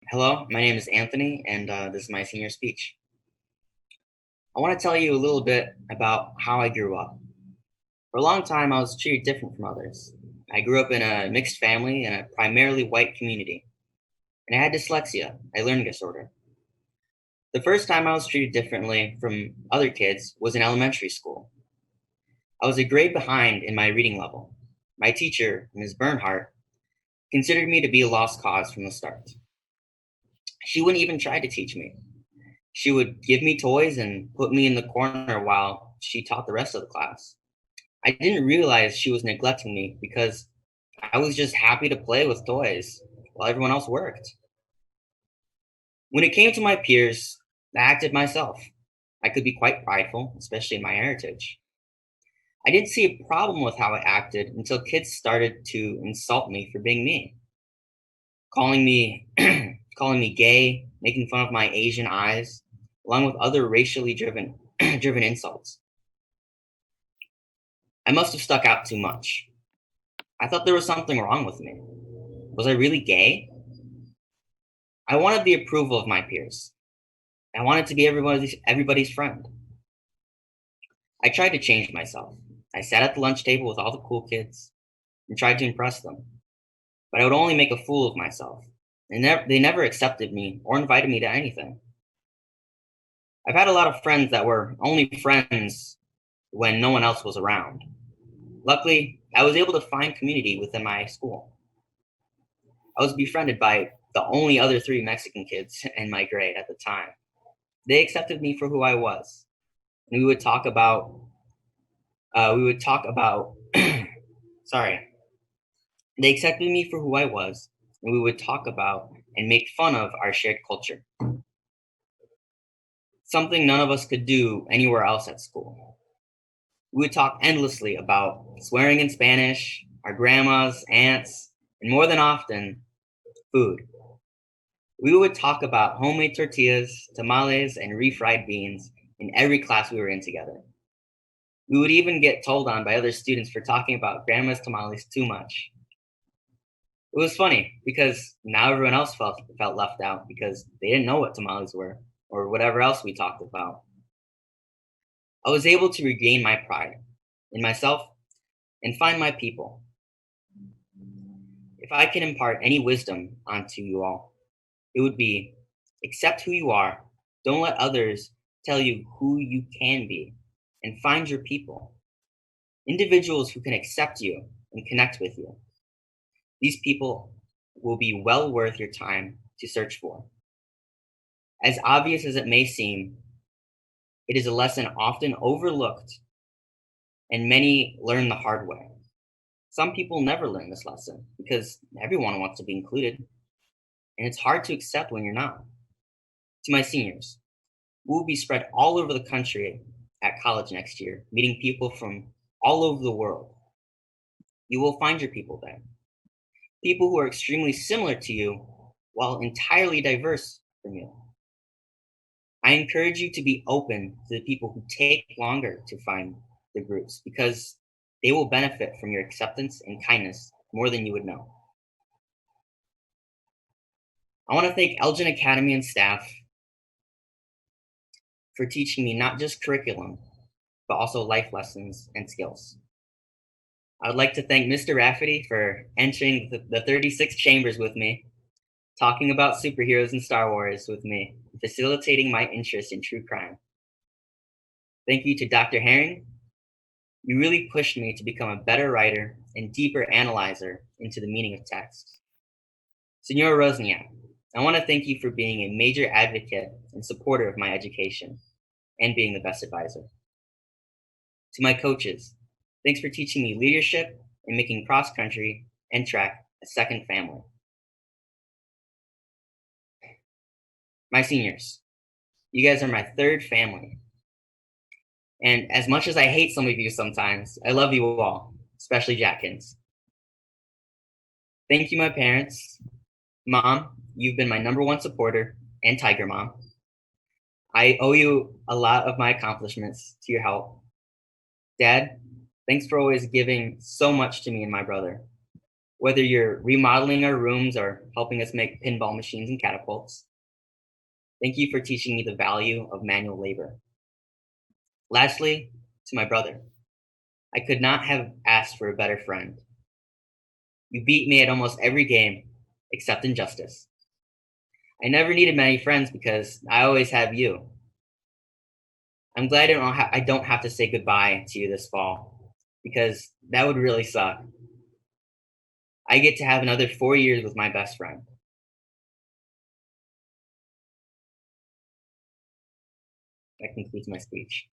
Hello, my name is Anthony, and this is my senior speech. I want to tell you a little bit about how I grew up. For a long time, I was treated different from others. I grew up in a mixed family in a primarily white community, and I had dyslexia, a learning disorder. The first time I was treated differently from other kids was in elementary school. I was a grade behind in my reading level. My teacher, Ms. Bernhardt, considered me to be a lost cause from the start. She wouldn't even try to teach me. She would give me toys and put me in the corner while she taught the rest of the class. I didn't realize she was neglecting me because I was just happy to play with toys while everyone else worked. When it came to my peers, I acted myself. I could be quite prideful, especially in my heritage. I didn't see a problem with how I acted until kids started to insult me for being me, calling me calling me gay, making fun of my Asian eyes, along with other racially driven driven insults. I must have stuck out too much. I thought there was something wrong with me. Was I really gay? I wanted the approval of my peers. I wanted to be everybody's friend. I tried to change myself. I sat at the lunch table with all the cool kids and tried to impress them. But I would only make a fool of myself. They never accepted me or invited me to anything. I've had a lot of friends that were only friends when no one else was around. Luckily, I was able to find community within my school. I was befriended by the only other three Mexican kids in my grade at the time. They accepted me for who I was. And we would talk about, sorry, they accepted me for who I was, and we would talk about and make fun of our shared culture. Something none of us could do anywhere else at school. We would talk endlessly about swearing in Spanish, our grandmas, aunts, and more than often, food. We would talk about homemade tortillas, tamales, and refried beans in every class we were in together. We would even get told on by other students for talking about grandma's tamales too much. It was funny because now everyone else felt left out because they didn't know what tamales were or whatever else we talked about. I was able to regain my pride in myself and find my people. If I can impart any wisdom onto you all, it would be accept who you are, don't let others tell you who you can be, and find your people. Individuals who can accept you and connect with you. These people will be well worth your time to search for. As obvious as it may seem, it is a lesson often overlooked, and many learn the hard way. Some people never learn this lesson because everyone wants to be included, and it's hard to accept when you're not. To my seniors, we will be spread all over the country at college next year, meeting people from all over the world. You will find your people there. People who are extremely similar to you while entirely diverse from you. I encourage you to be open to the people who take longer to find the groups because they will benefit from your acceptance and kindness more than you would know. I want to thank Elgin Academy and staff for teaching me not just curriculum, but also life lessons and skills. I would like to thank Mr. Rafferty for entering the 36 chambers with me, talking about superheroes and Star Wars with me, and facilitating my interest in true crime. Thank you to Dr. Herring. You really pushed me to become a better writer and deeper analyzer into the meaning of text. Senora Rosniak, I want to thank you for being a major advocate and supporter of my education and being the best advisor. To my coaches, thanks for teaching me leadership and making cross country and track a second family. My seniors, you guys are my third family. And as much as I hate some of you sometimes, I love you all, especially Jackins. Thank you, my parents. Mom, you've been my number one supporter and Tiger Mom. I owe you a lot of my accomplishments to your help. Dad, thanks for always giving so much to me and my brother. Whether you're remodeling our rooms or helping us make pinball machines and catapults, thank you for teaching me the value of manual labor. Lastly, to my brother, I could not have asked for a better friend. You beat me at almost every game except Injustice. I never needed many friends because I always have you. I'm glad I don't have to say goodbye to you this fall because that would really suck. I get to have another 4 years with my best friend. That concludes my speech.